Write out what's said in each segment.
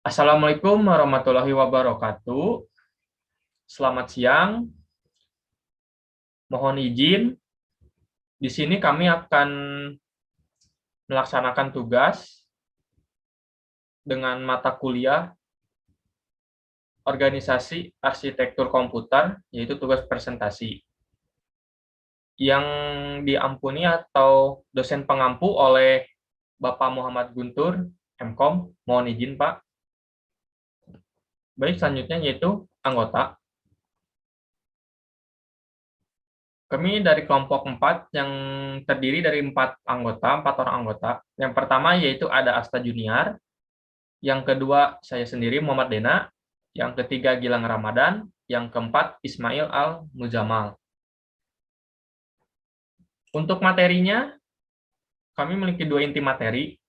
Assalamualaikum warahmatullahi wabarakatuh. Selamat siang. Mohon izin, di sini kami akan melaksanakan tugas dengan mata kuliah Organisasi Arsitektur Komputer, yaitu tugas presentasi, yang diampuni atau dosen pengampu oleh Bapak Muhammad Guntur, MKOM. Mohon izin, Pak. Baik, selanjutnya yaitu anggota. Kami dari kelompok 4 yang terdiri dari 4 orang anggota. Yang pertama yaitu ada Asta Junior, yang kedua saya sendiri Muhammad Dena, yang ketiga Gilang Ramadan, yang keempat Ismail Al Muzamal. Untuk materinya, kami memiliki 2 inti materi.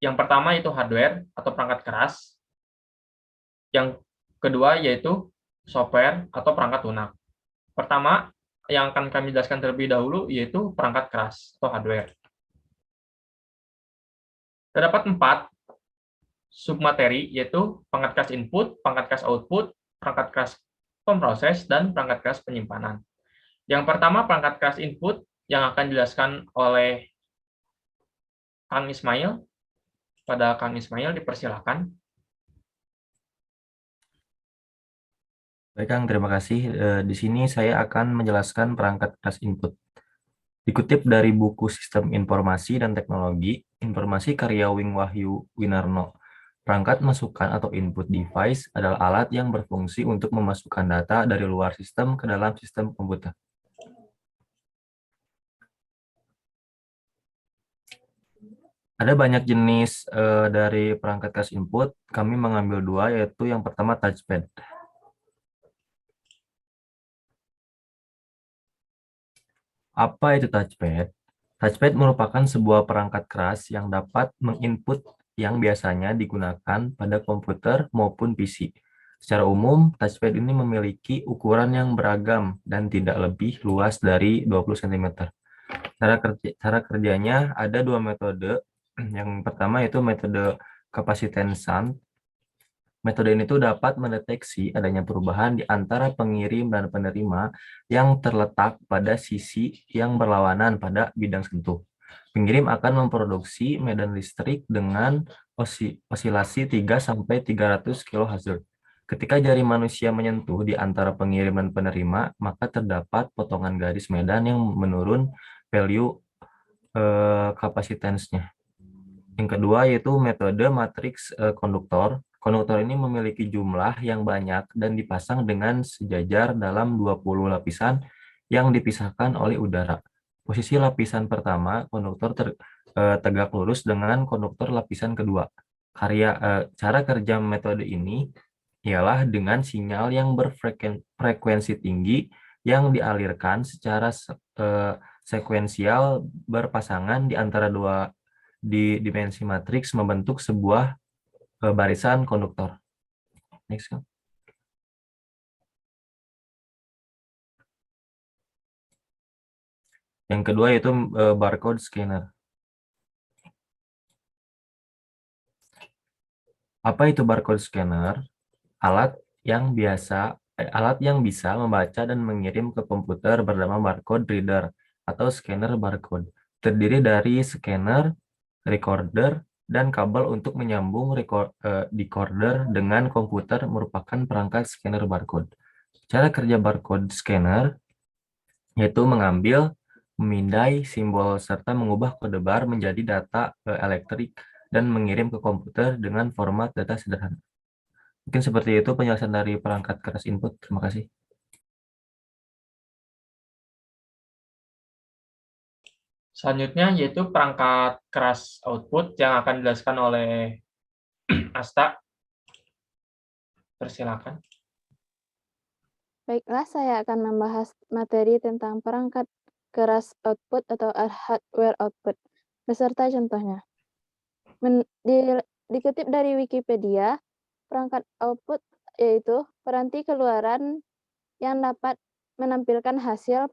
Yang pertama itu hardware atau perangkat keras. Yang kedua yaitu software atau perangkat lunak. Pertama, yang akan kami jelaskan terlebih dahulu yaitu perangkat keras atau hardware. Terdapat 4 submateri, yaitu perangkat keras input, perangkat keras output, perangkat keras pemproses, dan perangkat keras penyimpanan. Yang pertama, perangkat keras input yang akan dijelaskan oleh Kang Ismail. Pada Kang Ismail, dipersilakan. Baik, Kang, terima kasih. Di sini saya akan menjelaskan perangkat keras input. Dikutip dari buku Sistem Informasi dan Teknologi, informasi karya Wing Wahyu Winarno. Perangkat masukan atau input device adalah alat yang berfungsi untuk memasukkan data dari luar sistem ke dalam sistem komputer. Ada banyak jenis dari perangkat keras input. Kami mengambil 2, yaitu yang pertama touchpad. Apa itu touchpad? Touchpad merupakan sebuah perangkat keras yang dapat menginput yang biasanya digunakan pada komputer maupun PC. Secara umum, touchpad ini memiliki ukuran yang beragam dan tidak lebih luas dari 20 cm. Cara kerjanya ada 2 metode. Yang pertama itu metode kapasitensan. Metode ini tuh dapat mendeteksi adanya perubahan di antara pengirim dan penerima yang terletak pada sisi yang berlawanan pada bidang sentuh. Pengirim akan memproduksi medan listrik dengan osilasi 3-300 kHz. Ketika jari manusia menyentuh di antara pengirim dan penerima, maka terdapat potongan garis medan yang menurun value kapasitensnya. Yang kedua yaitu metode matriks konduktor. Konduktor ini memiliki jumlah yang banyak dan dipasang dengan sejajar dalam 20 lapisan yang dipisahkan oleh udara. Posisi lapisan pertama, konduktor tegak lurus dengan konduktor lapisan kedua. Cara kerja metode ini ialah dengan sinyal yang berfrekuensi tinggi yang dialirkan secara sekuensial berpasangan di antara dua di dimensi matriks membentuk sebuah barisan konduktor. Next, Kang. Yang kedua yaitu barcode scanner. Apa itu barcode scanner? Alat yang bisa membaca dan mengirim ke komputer bernama barcode reader atau scanner barcode. Terdiri dari scanner, recorder, dan kabel untuk menyambung decoder dengan komputer merupakan perangkat scanner barcode. Cara kerja barcode scanner yaitu mengambil, memindai simbol serta mengubah kode bar menjadi data elektrik dan mengirim ke komputer dengan format data sederhana. Mungkin seperti itu penjelasan dari perangkat keras input. Terima kasih. Selanjutnya yaitu perangkat keras output yang akan dijelaskan oleh Asta. Persilakan. Baiklah, saya akan membahas materi tentang perangkat keras output atau hardware output, beserta contohnya. Dikutip dari Wikipedia, perangkat output yaitu peranti keluaran yang dapat menampilkan hasil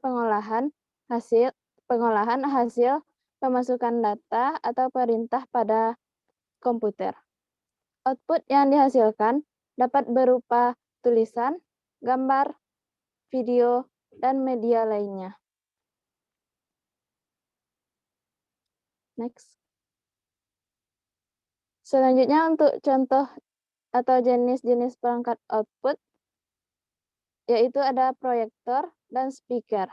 hasil pemasukan data atau perintah pada komputer. Output yang dihasilkan dapat berupa tulisan, gambar, video, dan media lainnya. Next. Selanjutnya untuk contoh atau jenis-jenis perangkat output, yaitu ada proyektor dan speaker.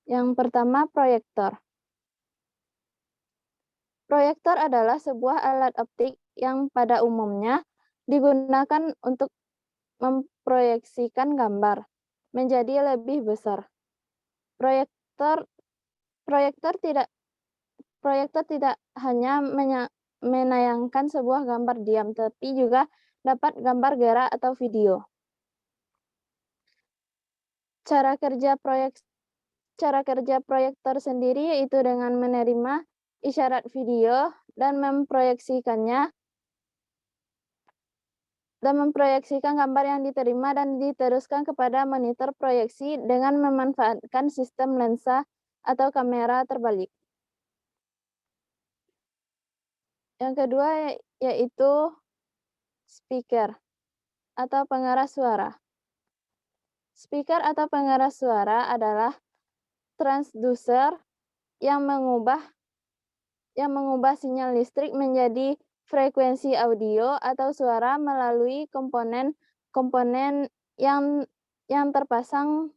Yang pertama, proyektor. Proyektor adalah sebuah alat optik yang pada umumnya digunakan untuk memproyeksikan gambar menjadi lebih besar. Proyektor tidak hanya menayangkan sebuah gambar diam, tapi juga dapat gambar gerak atau video. Cara kerja proyektor sendiri yaitu dengan menerima isyarat video dan memproyeksikan gambar yang diterima dan diteruskan kepada monitor proyeksi dengan memanfaatkan sistem lensa atau kamera terbalik. Yang kedua yaitu speaker atau pengeras suara. Speaker atau pengeras suara adalah transducer yang mengubah sinyal listrik menjadi frekuensi audio atau suara melalui komponen yang terpasang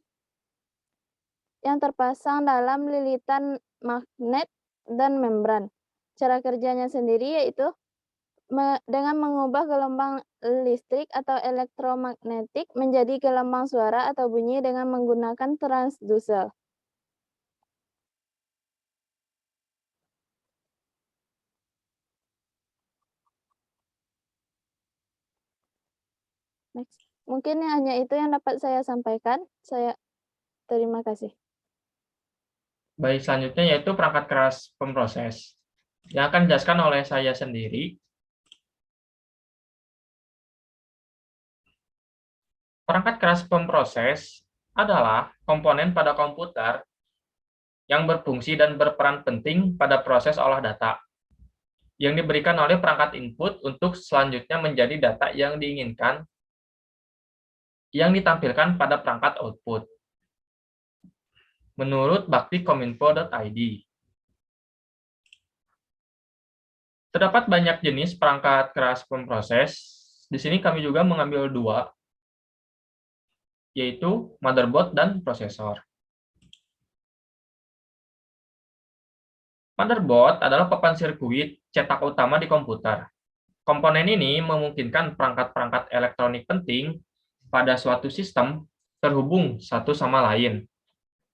dalam lilitan magnet dan membran. Cara kerjanya sendiri yaitu dengan mengubah gelombang listrik atau elektromagnetik menjadi gelombang suara atau bunyi dengan menggunakan transducer. Next. Mungkin hanya itu yang dapat saya sampaikan. Saya terima kasih. Baik, selanjutnya yaitu perangkat keras pemproses. Yang akan dijelaskan oleh saya sendiri. Perangkat keras pemproses adalah komponen pada komputer yang berfungsi dan berperan penting pada proses olah data yang diberikan oleh perangkat input untuk selanjutnya menjadi data yang diinginkan yang ditampilkan pada perangkat output. Menurut bakti.kominfo.id. Terdapat banyak jenis perangkat keras pemproses. Di sini kami juga mengambil dua, yaitu motherboard dan prosesor. Motherboard adalah papan sirkuit cetak utama di komputer. Komponen ini memungkinkan perangkat-perangkat elektronik penting pada suatu sistem terhubung satu sama lain.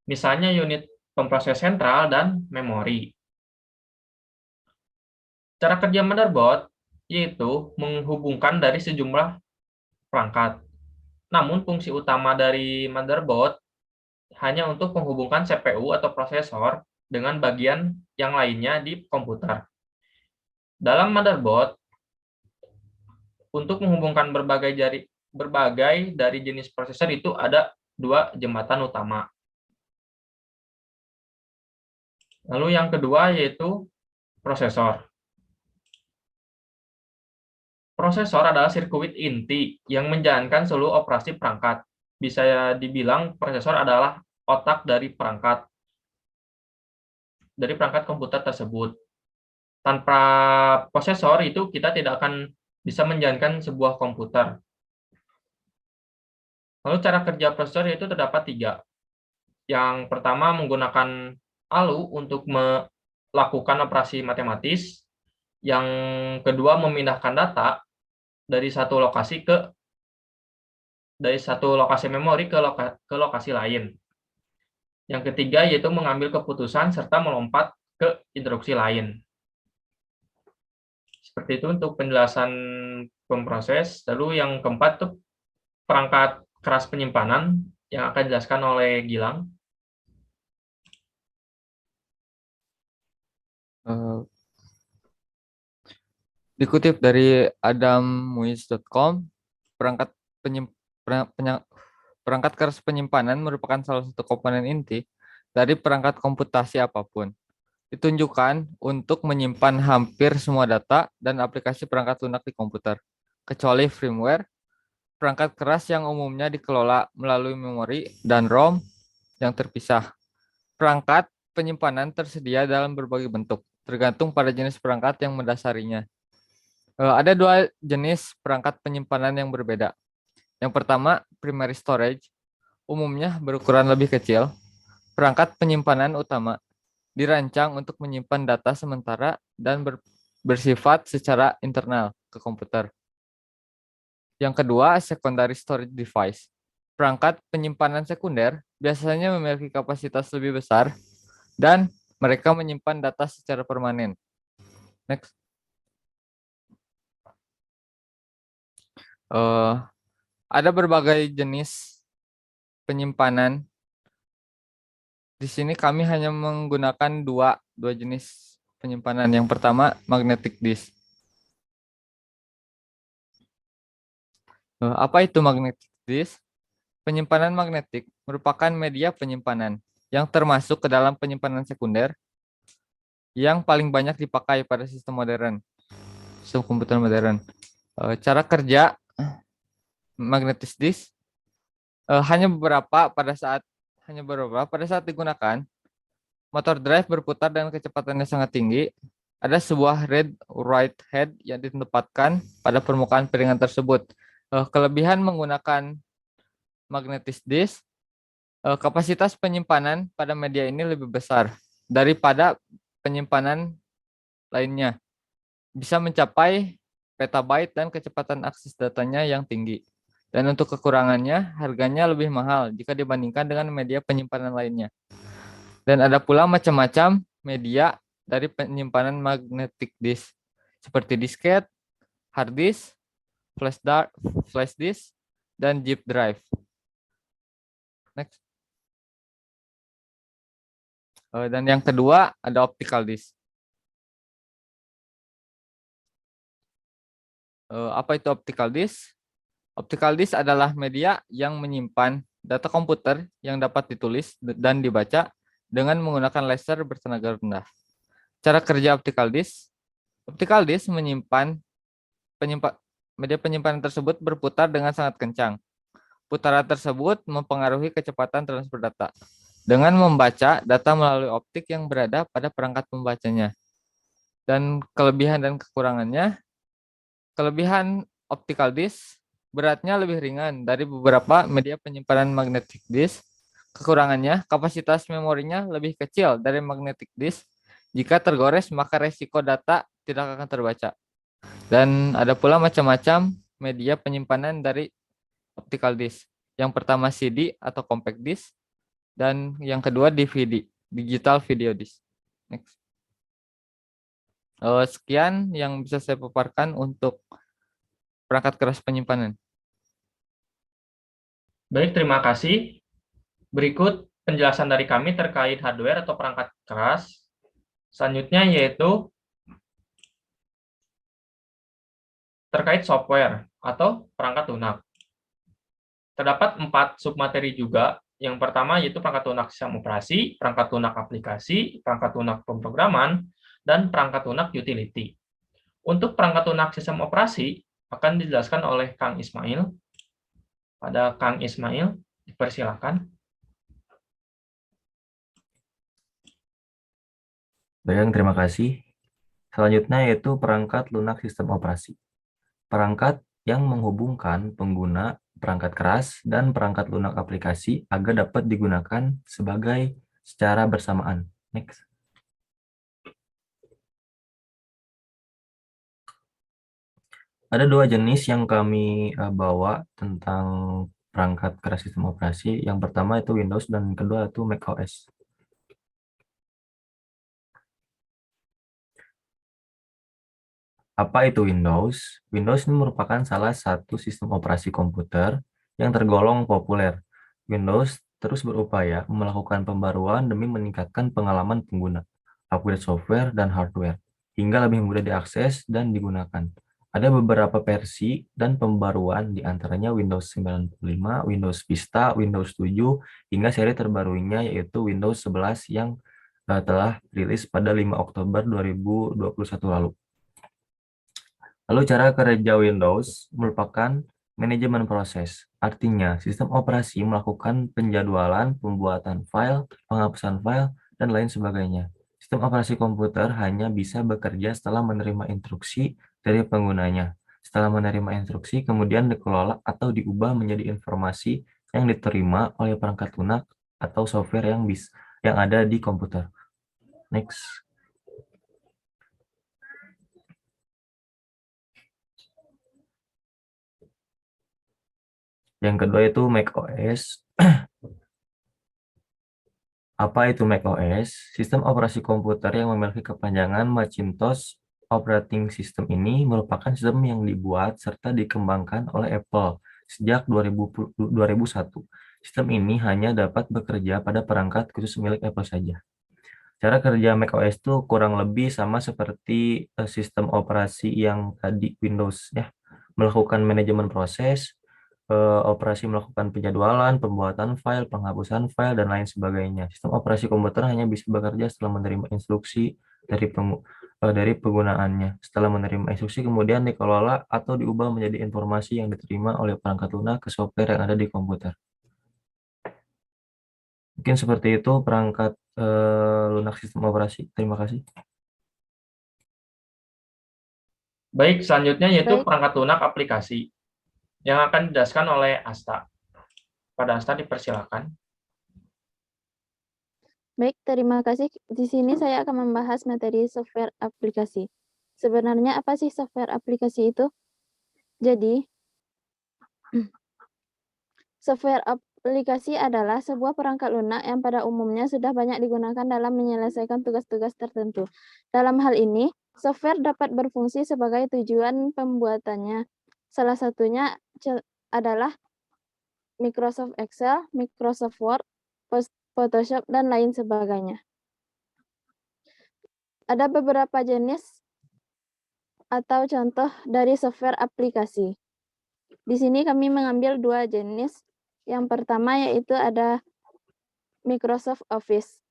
Misalnya unit pemproses sentral dan memori. Cara kerja motherboard yaitu menghubungkan dari sejumlah perangkat. Namun fungsi utama dari motherboard hanya untuk menghubungkan CPU atau prosesor dengan bagian yang lainnya di komputer. Dalam motherboard, untuk menghubungkan berbagai dari jenis prosesor itu ada dua jembatan utama. Lalu yang kedua yaitu prosesor. Prosesor adalah sirkuit inti yang menjalankan seluruh operasi perangkat. Bisa dibilang prosesor adalah otak dari perangkat komputer tersebut. Tanpa prosesor itu kita tidak akan bisa menjalankan sebuah komputer. Lalu cara kerja prosesor itu terdapat tiga. Yang pertama menggunakan ALU untuk melakukan operasi matematis. Yang kedua memindahkan data dari satu lokasi memori ke lokasi lain. Yang ketiga yaitu mengambil keputusan serta melompat ke instruksi lain. Seperti itu untuk penjelasan pemproses. Lalu yang keempat itu perangkat keras penyimpanan yang akan dijelaskan oleh Gilang. Dikutip dari adammuiz.com, perangkat keras penyimpanan merupakan salah satu komponen inti dari perangkat komputasi apapun. Ditunjukkan untuk menyimpan hampir semua data dan aplikasi perangkat lunak di komputer. kecuali firmware, perangkat keras yang umumnya dikelola melalui memori dan ROM yang terpisah. Perangkat penyimpanan tersedia dalam berbagai bentuk, tergantung pada jenis perangkat yang mendasarinya. Ada dua jenis perangkat penyimpanan yang berbeda. Yang pertama, primary storage, umumnya berukuran lebih kecil. Perangkat penyimpanan utama dirancang untuk menyimpan data sementara dan bersifat secara internal ke komputer. Yang kedua, secondary storage device. Perangkat penyimpanan sekunder biasanya memiliki kapasitas lebih besar dan mereka menyimpan data secara permanen. Next. Ada berbagai jenis penyimpanan. Di sini kami hanya menggunakan dua jenis penyimpanan. Yang pertama, magnetic disk. Apa itu magnetic disk? Penyimpanan magnetik merupakan media penyimpanan yang termasuk ke dalam penyimpanan sekunder yang paling banyak dipakai pada sistem modern, sistem komputer modern. Cara kerja magnetic disk hanya beberapa pada saat digunakan. Motor drive berputar dengan kecepatannya sangat tinggi. Ada sebuah read write head yang ditempatkan pada permukaan piringan tersebut. Kelebihan menggunakan magnetic disk, kapasitas penyimpanan pada media ini lebih besar daripada penyimpanan lainnya. Bisa mencapai petabyte dan kecepatan akses datanya yang tinggi. Dan untuk kekurangannya, harganya lebih mahal jika dibandingkan dengan media penyimpanan lainnya. Dan ada pula macam-macam media dari penyimpanan magnetic disk, seperti disket, hard disk, flash disk, dan zip drive. Next. Dan yang kedua ada optical disk. Apa itu optical disk? Optical disk adalah media yang menyimpan data komputer yang dapat ditulis dan dibaca dengan menggunakan laser bertenaga rendah. Cara kerja optical disk menyimpan media penyimpanan tersebut berputar dengan sangat kencang. Putaran tersebut mempengaruhi kecepatan transfer data dengan membaca data melalui optik yang berada pada perangkat pembacanya. Dan kelebihan dan kekurangannya, kelebihan optical disk beratnya lebih ringan dari beberapa media penyimpanan magnetic disk. Kekurangannya, kapasitas memorinya lebih kecil dari magnetic disk. Jika tergores, maka resiko data tidak akan terbaca. Dan ada pula macam-macam media penyimpanan dari optical disk. Yang pertama CD atau compact disk, dan yang kedua DVD, digital video disk. Next. Sekian yang bisa saya paparkan untuk perangkat keras penyimpanan. Baik, terima kasih. Berikut penjelasan dari kami terkait hardware atau perangkat keras. Selanjutnya yaitu terkait software atau perangkat lunak. Terdapat 4 submateri juga. Yang pertama yaitu perangkat lunak sistem operasi, perangkat lunak aplikasi, perangkat lunak pemrograman, dan perangkat lunak utility. Untuk perangkat lunak sistem operasi akan dijelaskan oleh Kang Ismail. Pada Kang Ismail, dipersilakan. Baik, terima kasih. Selanjutnya yaitu perangkat lunak sistem operasi. Perangkat yang menghubungkan pengguna perangkat keras dan perangkat lunak aplikasi agar dapat digunakan secara bersamaan. Next. Ada dua jenis yang kami bawa tentang perangkat keras sistem operasi. Yang pertama itu Windows dan yang kedua itu macOS. Apa itu Windows? Windows ini merupakan salah satu sistem operasi komputer yang tergolong populer. Windows terus berupaya melakukan pembaruan demi meningkatkan pengalaman pengguna, upgrade software dan hardware, hingga lebih mudah diakses dan digunakan. Ada beberapa versi dan pembaruan di antaranya Windows 95, Windows Vista, Windows 7, hingga seri terbarunya yaitu Windows 11 yang telah rilis pada 5 Oktober 2021 lalu. Lalu cara kerja Windows merupakan manajemen proses. Artinya, sistem operasi melakukan penjadwalan, pembuatan file, penghapusan file, dan lain sebagainya. Sistem operasi komputer hanya bisa bekerja setelah menerima instruksi dari penggunanya. Setelah menerima instruksi, kemudian dikelola atau diubah menjadi informasi yang diterima oleh perangkat lunak atau software yang ada di komputer. Next. Yang kedua itu macOS. Apa itu macOS? Sistem operasi komputer yang memiliki kepanjangan Macintosh Operating System ini merupakan sistem yang dibuat serta dikembangkan oleh Apple sejak 2001. Sistem ini hanya dapat bekerja pada perangkat khusus milik Apple saja. Cara kerja macOS itu kurang lebih sama seperti sistem operasi yang tadi Windows ya. Melakukan manajemen proses, operasi melakukan penjadwalan, pembuatan file, penghapusan file, dan lain sebagainya. Sistem operasi komputer hanya bisa bekerja setelah menerima instruksi dari penggunaannya. Setelah menerima instruksi, kemudian dikelola atau diubah menjadi informasi yang diterima oleh perangkat lunak ke software yang ada di komputer. Mungkin seperti itu perangkat lunak sistem operasi. Terima kasih. Baik, selanjutnya yaitu Baik. perangkat lunak aplikasi yang akan dijelaskan oleh Asta. Pada Asta dipersilakan. Baik, terima kasih. Di sini saya akan membahas materi software aplikasi. Sebenarnya apa sih software aplikasi itu? Jadi, software aplikasi adalah sebuah perangkat lunak yang pada umumnya sudah banyak digunakan dalam menyelesaikan tugas-tugas tertentu. Dalam hal ini, software dapat berfungsi sebagai tujuan pembuatannya. Salah satunya adalah Microsoft Excel, Microsoft Word, Photoshop, dan lain sebagainya. Ada beberapa jenis atau contoh dari software aplikasi. Di sini kami mengambil 2 jenis. Yang pertama yaitu ada Microsoft Office.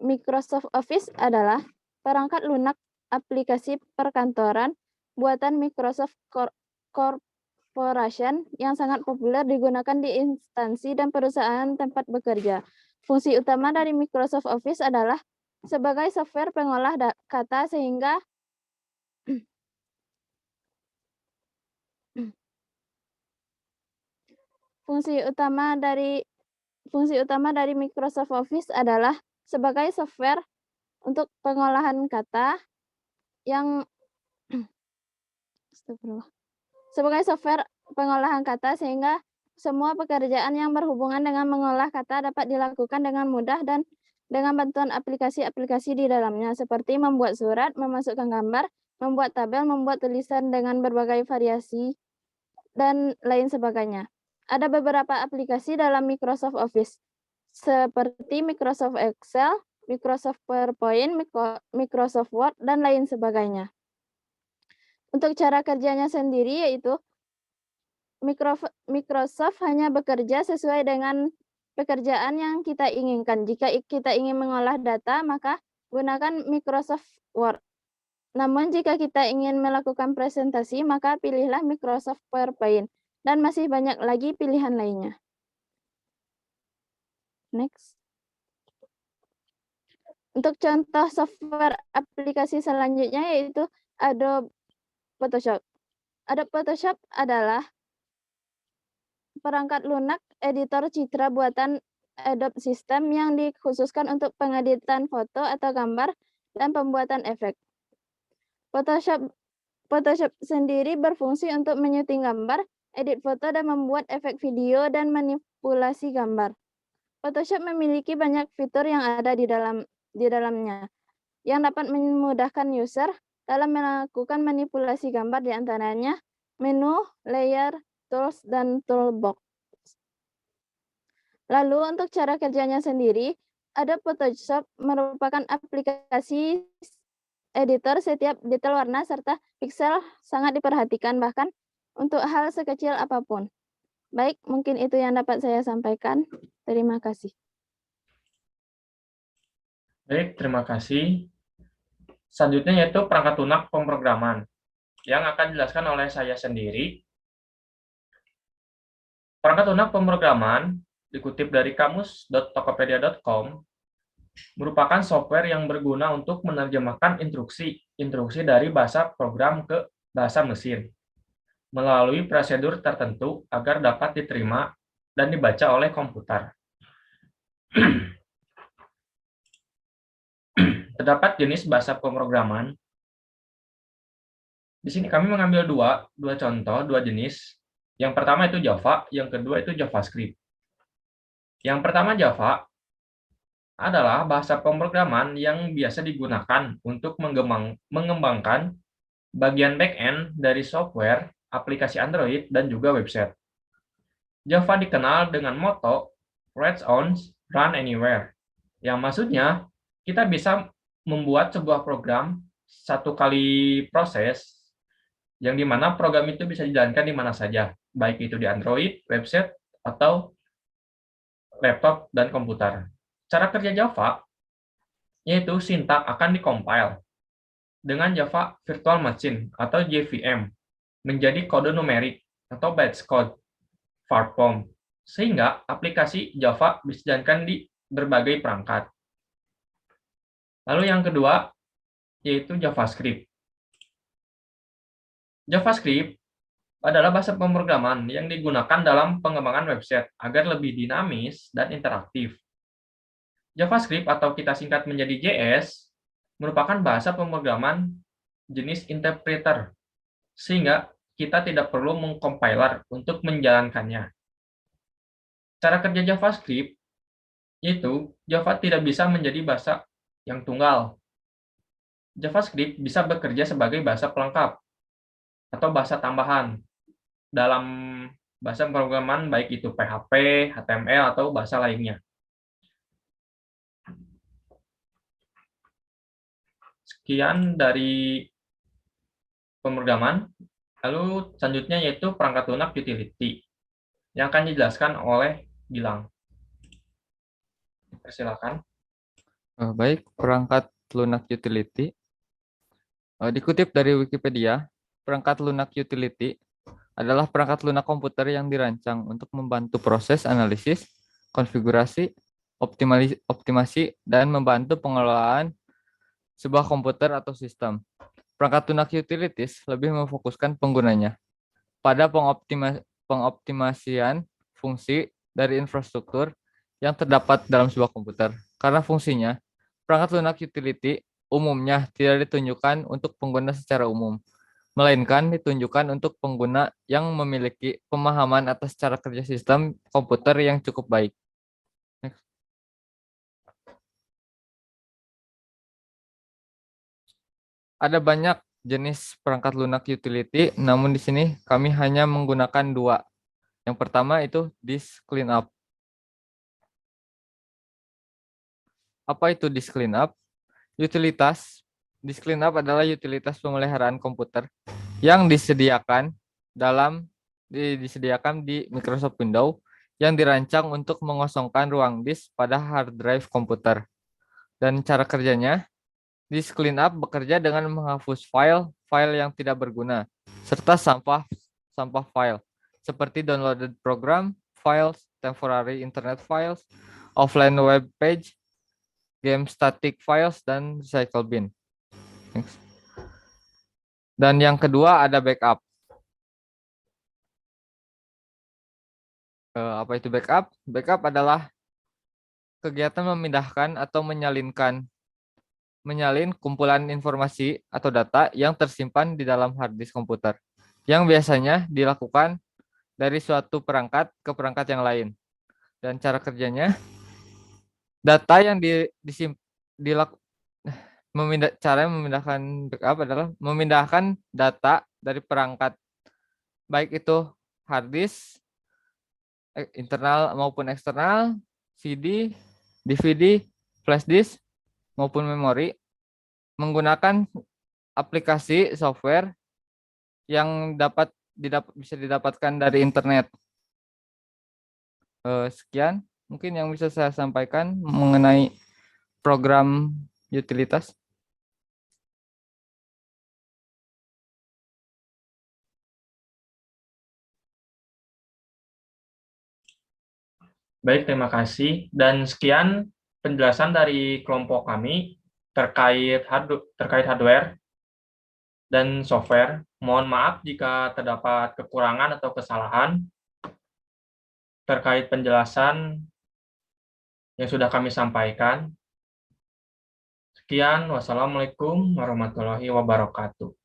Microsoft Office adalah perangkat lunak aplikasi perkantoran buatan Microsoft Corporation yang sangat populer digunakan di instansi dan perusahaan tempat bekerja. Fungsi utama dari Microsoft Office adalah sebagai software pengolah kata sehingga fungsi utama dari Microsoft Office adalah sebagai software untuk pengolahan kata yang sebagai software pengolahan kata sehingga semua pekerjaan yang berhubungan dengan mengolah kata dapat dilakukan dengan mudah dan dengan bantuan aplikasi-aplikasi di dalamnya seperti membuat surat, memasukkan gambar, membuat tabel, membuat tulisan dengan berbagai variasi, dan lain sebagainya. Ada beberapa aplikasi dalam Microsoft Office seperti Microsoft Excel, Microsoft PowerPoint, Microsoft Word, dan lain sebagainya. Untuk cara kerjanya sendiri yaitu Microsoft hanya bekerja sesuai dengan pekerjaan yang kita inginkan. Jika kita ingin mengolah data, maka gunakan Microsoft Word. Namun jika kita ingin melakukan presentasi, maka pilihlah Microsoft PowerPoint. Dan masih banyak lagi pilihan lainnya. Next. Untuk contoh software aplikasi selanjutnya yaitu Adobe Photoshop. Adobe Photoshop adalah perangkat lunak editor citra buatan Adobe System yang dikhususkan untuk pengeditan foto atau gambar dan pembuatan efek. Photoshop sendiri berfungsi untuk menyuting gambar, edit foto, dan membuat efek video dan manipulasi gambar. Photoshop memiliki banyak fitur yang ada di dalamnya, yang dapat memudahkan user dalam melakukan manipulasi gambar, di antaranya menu, layer, tools, dan toolbox. Lalu untuk cara kerjanya sendiri, Adobe Photoshop merupakan aplikasi editor setiap detail warna serta piksel sangat diperhatikan bahkan untuk hal sekecil apapun. Baik, mungkin itu yang dapat saya sampaikan. Terima kasih. Baik, terima kasih. Selanjutnya yaitu perangkat lunak pemrograman. yang akan dijelaskan oleh saya sendiri. Perangkat lunak pemrograman dikutip dari kamus.tokopedia.com merupakan software yang berguna untuk menerjemahkan instruksi dari bahasa program ke bahasa mesin melalui prosedur tertentu agar dapat diterima dan dibaca oleh komputer. Terdapat jenis bahasa pemrograman. Di sini kami mengambil dua contoh, dua jenis. Yang pertama itu Java, yang kedua itu JavaScript. Yang pertama Java adalah bahasa pemrograman yang biasa digunakan untuk mengembangkan bagian back-end dari software, aplikasi Android, dan juga website. Java dikenal dengan moto Write Once, Run Anywhere, yang maksudnya kita bisa membuat sebuah program satu kali proses, yang dimana program itu bisa dijalankan di mana saja, baik itu di Android, website, atau laptop dan komputer. Cara kerja Java yaitu sintak akan dikompil dengan Java Virtual Machine atau JVM menjadi kode numerik atau bytes code form, sehingga aplikasi Java bisa dijalankan di berbagai perangkat. Lalu yang kedua yaitu JavaScript. JavaScript adalah bahasa pemrograman yang digunakan dalam pengembangan website agar lebih dinamis dan interaktif. JavaScript atau kita singkat menjadi JS merupakan bahasa pemrograman jenis interpreter, sehingga kita tidak perlu mengcompiler untuk menjalankannya. Cara kerja JavaScript yaitu Java tidak bisa menjadi bahasa yang tunggal. JavaScript bisa bekerja sebagai bahasa pelengkap atau bahasa tambahan dalam bahasa pemrograman baik itu PHP, HTML, atau bahasa lainnya. Sekian dari pemrograman. Lalu selanjutnya yaitu perangkat lunak utility yang akan dijelaskan oleh Gilang. Persilakan. Baik, perangkat lunak utility. Dikutip dari Wikipedia, perangkat lunak utility adalah perangkat lunak komputer yang dirancang untuk membantu proses analisis, konfigurasi, optimasi, dan membantu pengelolaan sebuah komputer atau sistem. Perangkat lunak utilities lebih memfokuskan penggunanya pada pengoptimasian fungsi dari infrastruktur yang terdapat dalam sebuah komputer. Karena fungsinya, perangkat lunak utility umumnya tidak ditunjukkan untuk pengguna secara umum, melainkan ditunjukkan untuk pengguna yang memiliki pemahaman atas cara kerja sistem komputer yang cukup baik. Next. Ada banyak jenis perangkat lunak utility, namun di sini kami hanya menggunakan dua. Yang pertama itu disk cleanup. Apa itu disk cleanup? Disk cleanup adalah utilitas pemeliharaan komputer yang disediakan di Microsoft Windows yang dirancang untuk mengosongkan ruang disk pada hard drive komputer. Dan cara kerjanya, disk cleanup bekerja dengan menghapus file yang tidak berguna, serta sampah file, seperti downloaded program, files, temporary internet files, offline web page, game static files, dan recycle bin. Next. Dan yang kedua ada backup. Apa itu backup? Backup adalah kegiatan memindahkan atau menyalin kumpulan informasi atau data yang tersimpan di dalam hard disk komputer, yang biasanya dilakukan dari suatu perangkat ke perangkat yang lain. Dan cara kerjanya, data yang cara memindahkan backup adalah memindahkan data dari perangkat, baik itu hard disk, internal maupun eksternal, CD, DVD, flash disk, maupun memori, menggunakan aplikasi software yang bisa didapatkan dari internet. Sekian mungkin yang bisa saya sampaikan mengenai program utilitas. Baik, terima kasih. Dan sekian penjelasan dari kelompok kami terkait hardware dan software. Mohon maaf jika terdapat kekurangan atau kesalahan terkait penjelasan yang sudah kami sampaikan. Sekian, wassalamualaikum warahmatullahi wabarakatuh.